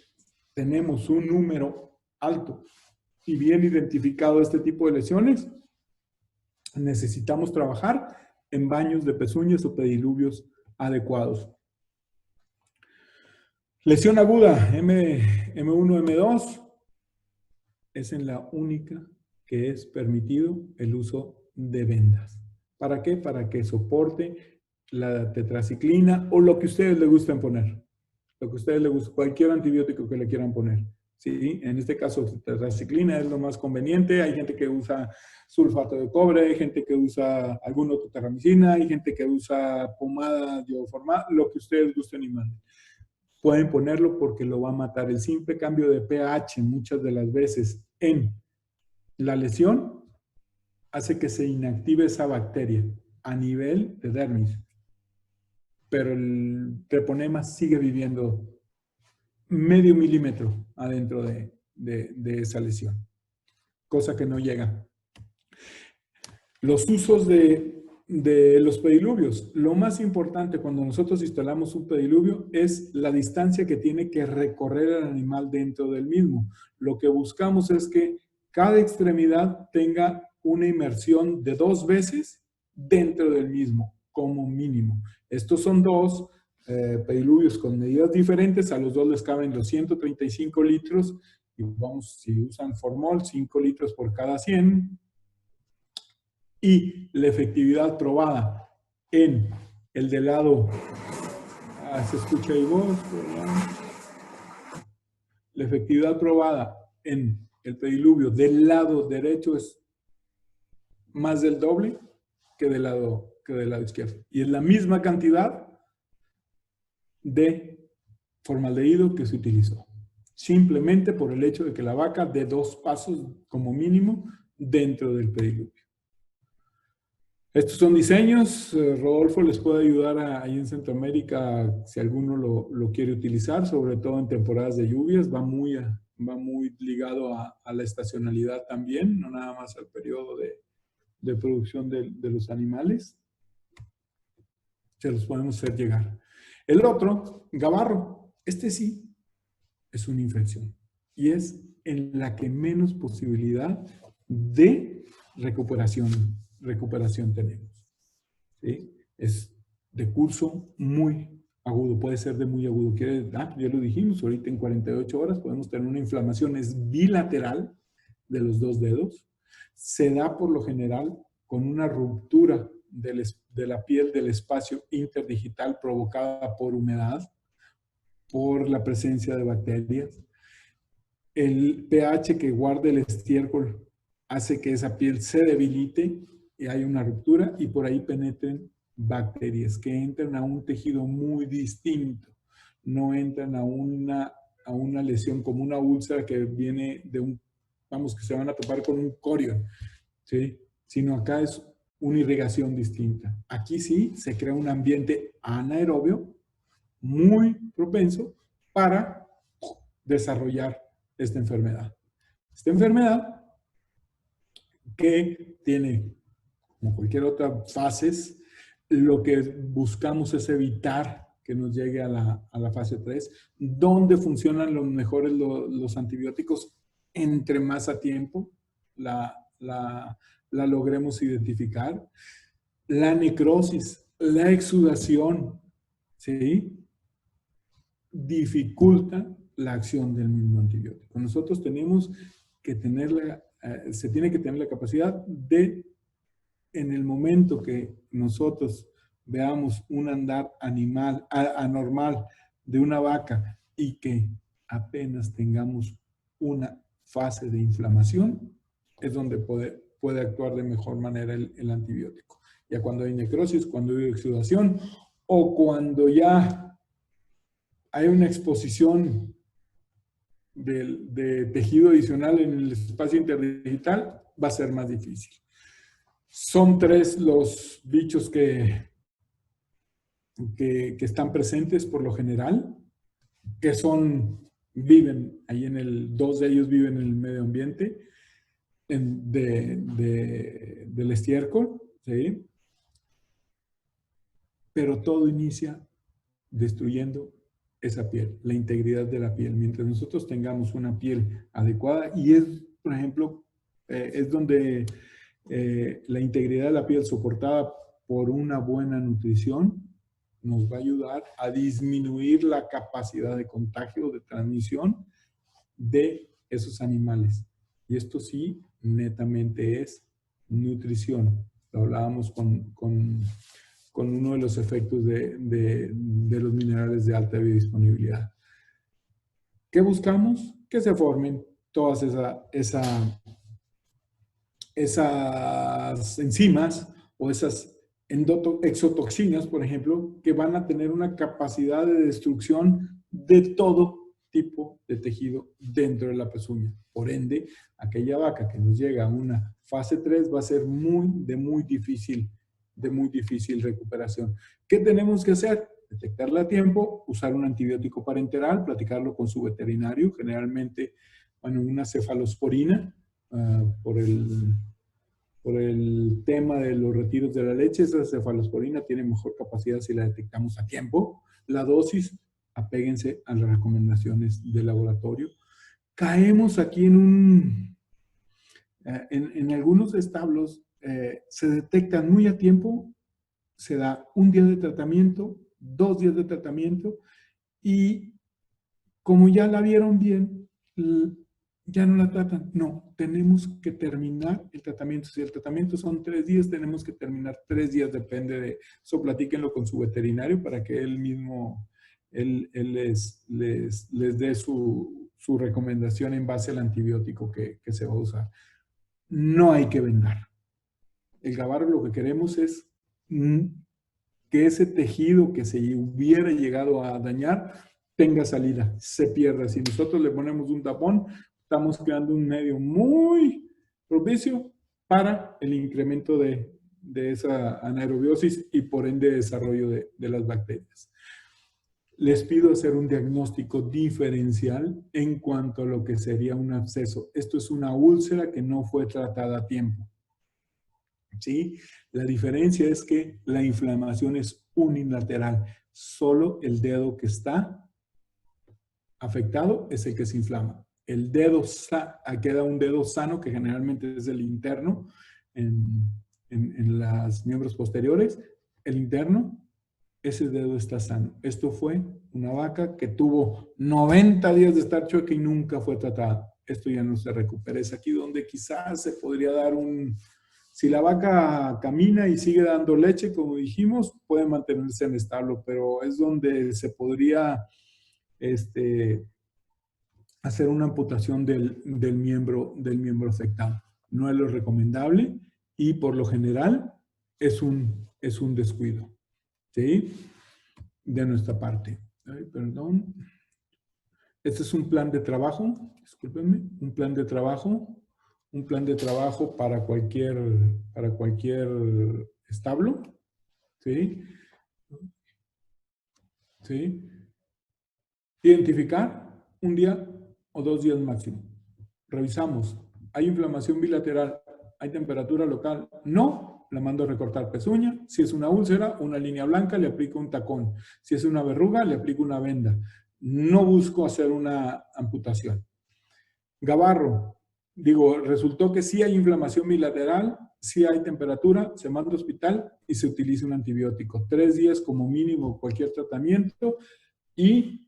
tenemos un número alto y bien identificado este tipo de lesiones, necesitamos trabajar en baños de pezuñas o pediluvios adecuados. Lesión aguda, M1, M2, es en la única que es permitido el uso de vendas. ¿Para qué? Para que soporte la tetraciclina o lo que a ustedes les gusten poner. Lo que a ustedes les guste, cualquier antibiótico que le quieran poner. ¿Sí? En este caso, tetraciclina es lo más conveniente. Hay gente que usa sulfato de cobre, hay gente que usa alguna tetraciclina, hay gente que usa pomada dioformada, lo que ustedes gusten y manden. Pueden ponerlo porque lo va a matar. El simple cambio de pH muchas de las veces en la lesión hace que se inactive esa bacteria a nivel de dermis. Pero el treponema sigue viviendo medio milímetro adentro de esa lesión, cosa que no llega. Los usos de los pediluvios. Lo más importante cuando nosotros instalamos un pediluvio es la distancia que tiene que recorrer el animal dentro del mismo. Lo que buscamos es que cada extremidad tenga una inmersión de 2 veces dentro del mismo, como mínimo. Estos son dos pediluvios con medidas diferentes, a los dos les caben los 135 litros, y vamos, si usan formol, 5 litros por cada 100, y la efectividad probada en el del lado, se escucha ahí voz, la efectividad probada en el pediluvio del lado derecho es más del doble que del lado izquierdo, y es la misma cantidad de formaldehído que se utilizó, simplemente por el hecho de que la vaca dé 2 pasos como mínimo dentro del pediluvio. Estos son diseños. Rodolfo les puede ayudar ahí en Centroamérica si alguno lo quiere utilizar, sobre todo en temporadas de lluvias. Va muy ligado a la estacionalidad también, no nada más al periodo de producción de los animales. Se los podemos hacer llegar. El otro, gabarro, este sí es una infección y es en la que menos posibilidad de recuperación tenemos. ¿Sí? Es de curso muy agudo, puede ser de muy agudo. Ya lo dijimos, ahorita en 48 horas podemos tener una inflamación, es bilateral de los 2 dedos. Se da por lo general con una ruptura de la piel del espacio interdigital provocada por humedad, por la presencia de bacterias. El pH que guarda el estiércol hace que esa piel se debilite y hay una ruptura y por ahí penetren bacterias que entran a un tejido muy distinto. No entran a una lesión como una úlcera que viene de que se van a topar con un corión, ¿sí? Sino acá es una irrigación distinta. Aquí sí se crea un ambiente anaerobio muy propenso para desarrollar esta enfermedad. Esta enfermedad que tiene, como cualquier otra fases, lo que buscamos es evitar que nos llegue a la fase 3, donde funcionan los mejores los antibióticos entre más a tiempo la logremos identificar. La necrosis, la exudación, ¿sí? Dificulta la acción del mismo antibiótico. Nosotros tenemos que se tiene que tener la capacidad de, en el momento que nosotros veamos un andar anormal de una vaca y que apenas tengamos una fase de inflamación, es donde puede actuar de mejor manera el antibiótico. Ya cuando hay necrosis, cuando hay exudación o cuando ya hay una exposición de tejido adicional en el espacio interdigital, va a ser más difícil. Son 3 los bichos que están presentes por lo general, que viven ahí 2 de ellos viven en el medio ambiente del estiércol, ¿sí? Pero todo inicia destruyendo esa piel, la integridad de la piel. Mientras nosotros tengamos una piel adecuada, y por ejemplo, es donde la integridad de la piel soportada por una buena nutrición nos va a ayudar a disminuir la capacidad de contagio o de transmisión de esos animales. Y esto sí, netamente es nutrición. Lo hablábamos con uno de los efectos de los minerales de alta biodisponibilidad. ¿Qué buscamos? Que se formen todas esas enzimas o esas exotoxinas, por ejemplo, que van a tener una capacidad de destrucción de todo tipo de tejido dentro de la pezuña. Por ende, aquella vaca que nos llega a una fase 3 va a ser de muy difícil recuperación. ¿Qué tenemos que hacer? Detectarla a tiempo, usar un antibiótico parenteral, platicarlo con su veterinario, generalmente, bueno, una cefalosporina, por el tema de los retiros de la leche. Esa cefalosporina tiene mejor capacidad si la detectamos a tiempo. La dosis, apéguense a las recomendaciones del laboratorio. Caemos aquí en algunos establos, se detectan muy a tiempo, se da 1 día de tratamiento, 2 días de tratamiento, y como ya la vieron bien, ya no la tratan. No, tenemos que terminar el tratamiento. Si el tratamiento son 3 días, tenemos que terminar 3 días, depende de eso. Platíquenlo con su veterinario para que él mismo les dé su recomendación en base al antibiótico que se va a usar. No hay que vendar. El gabarro, lo que queremos es que ese tejido que se hubiera llegado a dañar tenga salida, se pierda. Si nosotros le ponemos un tapón, estamos creando un medio muy propicio para el incremento de esa anaerobiosis y por ende desarrollo de las bacterias. Les pido hacer un diagnóstico diferencial en cuanto a lo que sería un absceso. Esto es una úlcera que no fue tratada a tiempo. ¿Sí? La diferencia es que la inflamación es unilateral. Solo el dedo que está afectado es el que se inflama. El dedo queda un dedo sano, que generalmente es el interno, en los miembros posteriores. El interno, ese dedo está sano. Esto fue una vaca que tuvo 90 días de estar chueca y nunca fue tratada. Esto ya no se recupera. Es aquí donde quizás se podría dar si la vaca camina y sigue dando leche, como dijimos, puede mantenerse en establo, pero es donde se podría hacer una amputación del miembro afectado. No es lo recomendable y por lo general es un descuido, ¿sí? De nuestra parte. Ay, perdón. Este es un plan de trabajo, discúlpenme, un plan de trabajo para cualquier establo, ¿sí? ¿Sí? Identificar 1 día o 2 días máximo. Revisamos. ¿Hay inflamación bilateral? ¿Hay temperatura local? No, la mando a recortar pezuña. Si es una úlcera, una línea blanca, le aplico un tacón. Si es una verruga, le aplico una venda. No busco hacer una amputación. Gabarro. Resultó que sí hay inflamación bilateral, sí hay temperatura, se manda al hospital y se utiliza un antibiótico. 3 días como mínimo cualquier tratamiento y,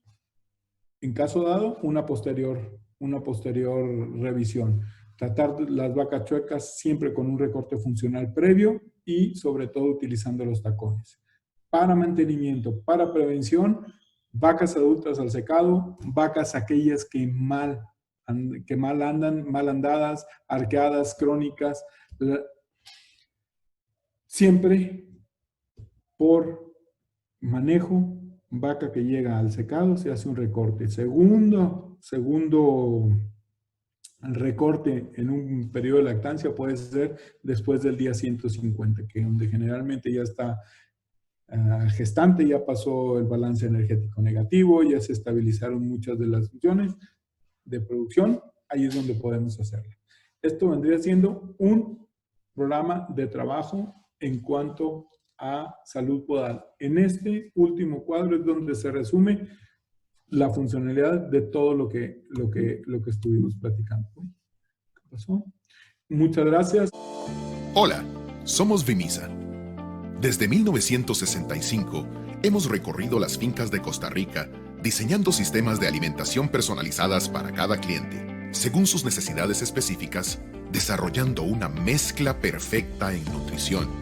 en caso dado, una posterior revisión. Tratar las vacas chuecas siempre con un recorte funcional previo y, sobre todo, utilizando los tacones. Para mantenimiento, para prevención, vacas adultas al secado, vacas aquellas que mal andan, mal andadas, arqueadas, crónicas, siempre por manejo. Vaca que llega al secado, se hace un recorte. Segundo recorte en un periodo de lactancia puede ser después del día 150, que donde generalmente ya está gestante, ya pasó el balance energético negativo, ya se estabilizaron muchas de las funciones de producción. Ahí es donde podemos hacerlo. Esto vendría siendo un programa de trabajo en cuanto a salud podal. En este último cuadro es donde se resume la funcionalidad de todo lo que estuvimos platicando. ¿Qué pasó? Muchas gracias. Hola, somos Vimisa. Desde 1965 hemos recorrido las fincas de Costa Rica diseñando sistemas de alimentación personalizadas para cada cliente, según sus necesidades específicas desarrollando una mezcla perfecta en nutrición,